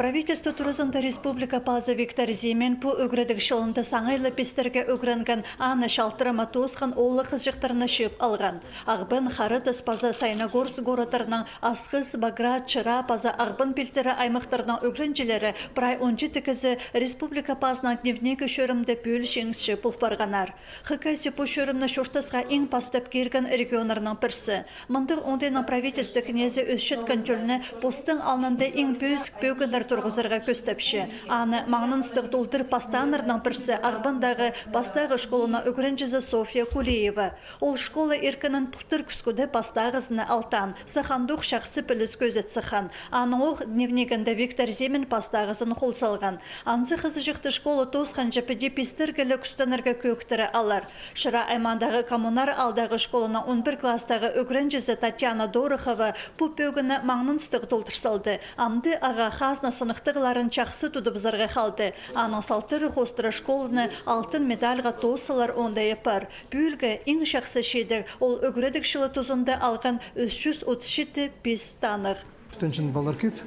Правительство туризмда республика пазы Виктор Зимен по үгредік шылынды саңайлы пестерге үгренген аны шалтырыма тосқан олы қызжықтарына шөп алған. Ағбын Харытыс паза Сайнагорс городырының Асқыз, Баграт, Чыра паза Ағбын пелтері аймақтарының үгренжелері прай 17 кізі республика пазының дневнегі шөрімді пөл шеңізші бұлпарғанар. Хыкайсы по шөрімні шортысға ең пастап керген регионарының пірсі. Мұндық ондайның правительство князі өсшет контроліне постың алнында ең бөзік бөгіндар тұрғызырға көстепші. Аны маңнынстық долдыр пастанырның бірсі Ағбандағы бастағы школына үгірінжізі София Кулиева. Ол школа еркінің тұқтыр күскуді пастағызыны алтан, сахандық шақсы піліс көзет сыхан. Аны оқ дневнегінде Виктор Зимин пастағызын қол салған. Ансы қызы жықты школа тосқан жапыде пестіргілі күстанырға көктірі алар. Шыра аймандағы коммунар алдағы школына 11 кластағы үгірінжізі Татьяна Дорохова бұл бөгіні маңнынстық долдырсалды. Амды аға хазна сынықтығыларын чақсы тұдып зарға қалды. Аның салтыры қостыры школыны алтын медальға тосылар онда епар. Бөлгі ең шақсы шедік, ол үгіредік шылы тұзында алған 337 пес танық. Үстеншін балар көп,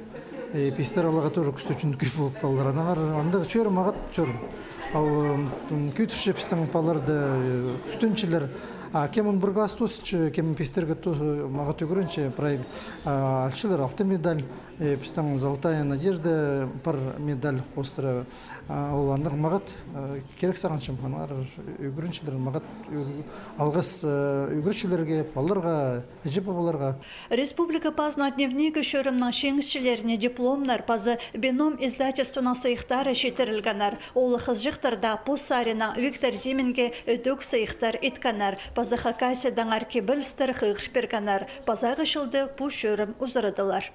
пестер алаға тұры күстөчін көп болып балар. Анағар андығы чөрім ағат чөрім. Ал көтірші пестің баларды күстеншілер кемін бір класс тосылшы, кемін пестерге мағат өгірінші, прай алшылар алты медаль, пестің золотая надежда пар медаль қостыры. Ол андық мағат керек сағаншым, өгіріншілер мағат алғыс өгіршілерге, баларға, жеп баларға. Республика пазна дневнегі шөрімнің шеңізшілеріне дипломнар пазы бином издательствының сайықтары шетірілгенер. Олы қызжықтарда Посарина Виктор Зиминге өдөк сайықтар еткенер. Пазы Хакасиядан арке білістер қығыш бергенер. Пазағы шылды бұл шөрім ұзырыдылар.